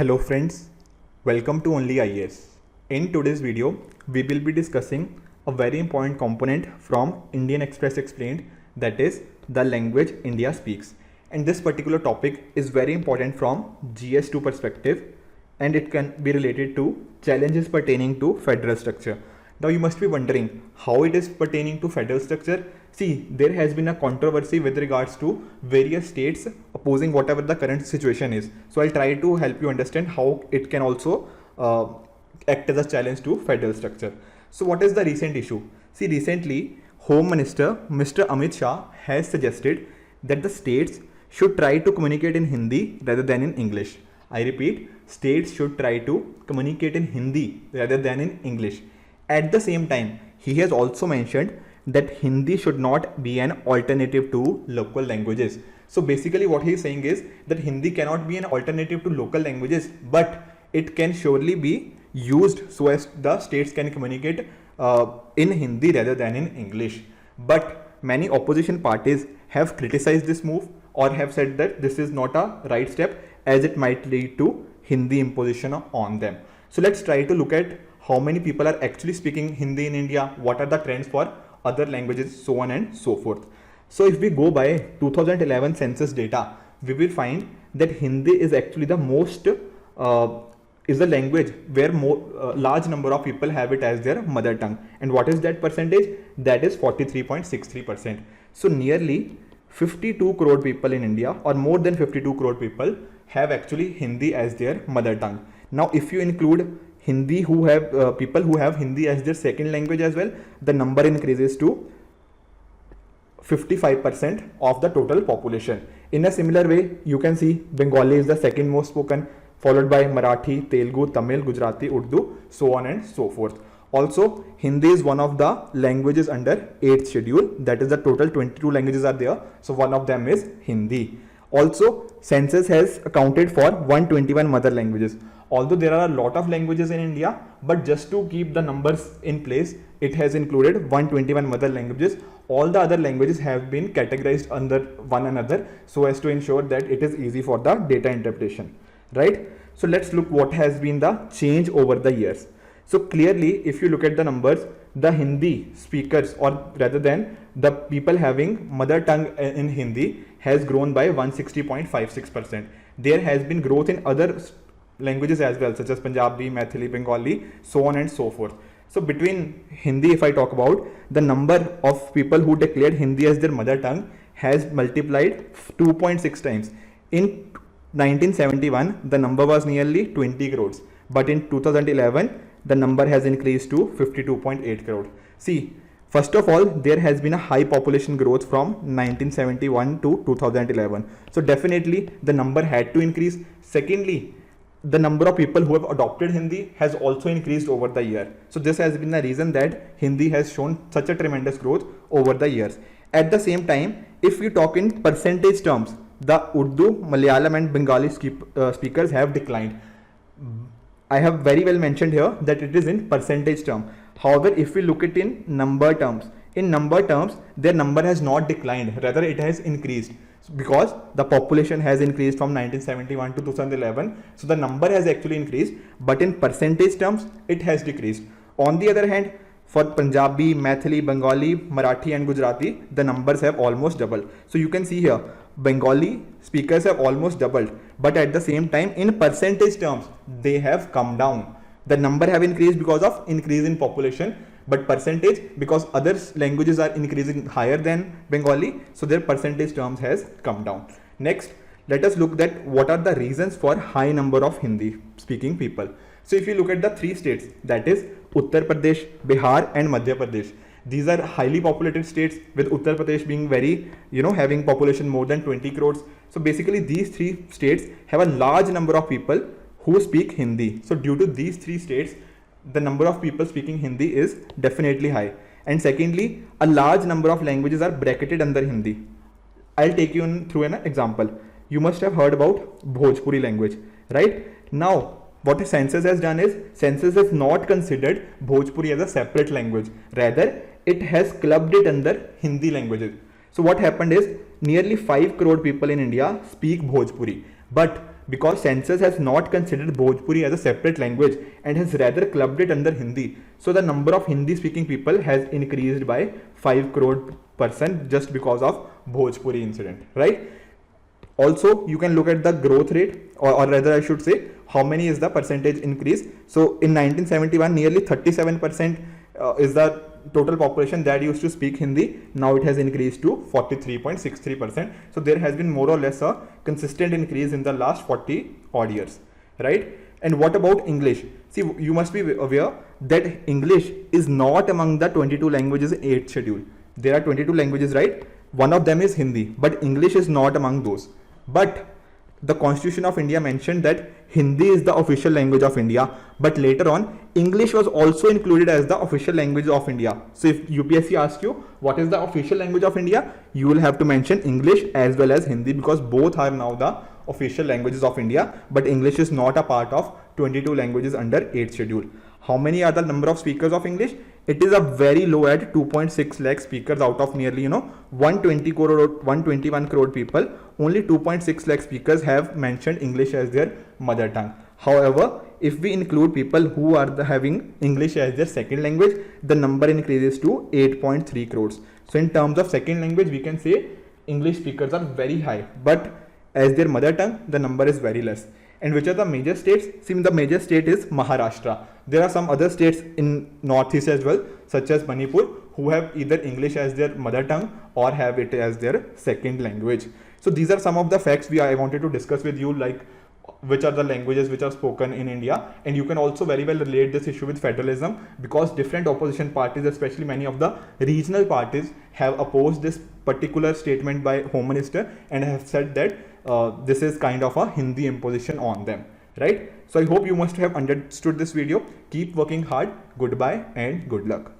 Hello friends, welcome to Only IAS. In today's video, we will be discussing a very important component from Indian Express Explained, that is the language India speaks. And this particular topic is very important from GS2 perspective, and it can be related to challenges pertaining to federal structure. Now you must be wondering how it is pertaining to federal structure. See, there has been a controversy with regards to various states opposing whatever the current situation is. So I'll try to help you understand how it can also act as a challenge to federal structure. So what is the recent issue? See, recently Home Minister Mr. Amit Shah has suggested that the states should try to communicate in Hindi rather than in English. I repeat, states should try to communicate in Hindi rather than in English. At the same time, he has also mentioned that Hindi should not be an alternative to local languages. So basically what he is saying is that Hindi cannot be an alternative to local languages, but it can surely be used so as the states can communicate in Hindi rather than in English. But many opposition parties have criticized this move or have said that this is not a right step as it might lead to Hindi imposition on them. So let's try to look at how many people are actually speaking Hindi in India, what are the trends for other languages, so on and so forth. So if we go by 2011 census data, we will find that Hindi is actually the most is the language where large number of people have it as their mother tongue. And what is that percentage? That is 43.63%. So nearly 52 crore people in India, or more than 52 crore people, have actually Hindi as their mother tongue. Now if you include Hindi who have people who have Hindi as their second language as well, the number increases to 55% of the total population. In a similar way, you can see Bengali is the second most spoken, followed by Marathi, Telugu, Tamil, Gujarati, Urdu, so on and so forth. Also, Hindi is one of the languages under 8th schedule. That is, the total 22 languages are there. So one of them is Hindi. Also, census has accounted for 121 mother languages. Although there are a lot of languages in India, but just to keep the numbers in place, it has included 121 mother languages. All the other languages have been categorized under one another so as to ensure that it is easy for the data interpretation, right? So let's look what has been the change over the years. So clearly, if you look at the numbers, the Hindi speakers, or rather than the people having mother tongue in Hindi, has grown by 160.56%. There has been growth in other languages as well, such as Punjabi, Maithili, Bengali, so on and so forth. So between Hindi, if I talk about, the number of people who declared Hindi as their mother tongue has multiplied 2.6 times. In 1971, the number was nearly 20 crores, but in 2011, the number has increased to 52.8 crore. See, first of all, there has been a high population growth from 1971 to 2011. So definitely the number had to increase. Secondly, the number of people who have adopted Hindi has also increased over the year. So this has been the reason that Hindi has shown such a tremendous growth over the years. At the same time, if we talk in percentage terms, the Urdu, Malayalam and Bengali speakers have declined. I have very well mentioned here that it is in percentage term. However, if we look at in number terms, their number has not declined, rather it has increased, because the population has increased from 1971 to 2011. So the number has actually increased, but in percentage terms, it has decreased. On the other hand, for Punjabi, Maithili, Bengali, Marathi and Gujarati, the numbers have almost doubled. So you can see here, Bengali speakers have almost doubled, but at the same time, in percentage terms, they have come down. The number have increased because of increase in population, but percentage, because other languages are increasing higher than Bengali, so their percentage terms has come down. Next, let us look at what are the reasons for high number of Hindi speaking people. So if you look at the three states, that is Uttar Pradesh, Bihar and Madhya Pradesh, these are highly populated states, with Uttar Pradesh being very, having population more than 20 crores. So basically these three states have a large number of people who speak Hindi. So due to these three states, the number of people speaking Hindi is definitely high. And secondly, a large number of languages are bracketed under Hindi. I'll take you through an example. You must have heard about Bhojpuri language, right? Now, what the census has done is, census has not considered Bhojpuri as a separate language. Rather, it has clubbed it under Hindi languages. So what happened is, nearly 5 crore people in India speak Bhojpuri. But because census has not considered Bhojpuri as a separate language and has rather clubbed it under Hindi. So the number of Hindi speaking people has increased by 5 crore % just because of Bhojpuri incident, right? Also, you can look at the growth rate, or rather I should say how many is the percentage increase. So in 1971, nearly 37% is the total population that used to speak Hindi. Now it has increased to 43.63%. So there has been more or less a consistent increase in the last 40 odd years, right? And what about English? See, you must be aware that English is not among the 22 languages in 8th schedule. There are 22 languages, right? One of them is Hindi, but English is not among those. But the Constitution of India mentioned that Hindi is the official language of India, but later on English was also included as the official language of India. So if UPSC asks you what is the official language of India, you will have to mention English as well as Hindi, because both are now the official languages of India, but English is not a part of 22 languages under 8th schedule. How many are the number of speakers of English? It is a very low at 2.6 lakh speakers out of nearly 121 crore people. Only 2.6 lakh speakers have mentioned English as their mother tongue. However, if we include people who are having English as their second language, the number increases to 8.3 crores. So in terms of second language, we can say English speakers are very high, but as their mother tongue, the number is very less. And which are the major states? See, the major state is Maharashtra. There are some other states in Northeast as well, such as Manipur, who have either English as their mother tongue or have it as their second language. So these are some of the facts I wanted to discuss with you, like which are the languages which are spoken in India. And you can also very well relate this issue with federalism, because different opposition parties, especially many of the regional parties, have opposed this particular statement by Home Minister and have said that this is kind of a Hindi imposition on them, right? So I hope you must have understood this video. Keep working hard. Goodbye and good luck.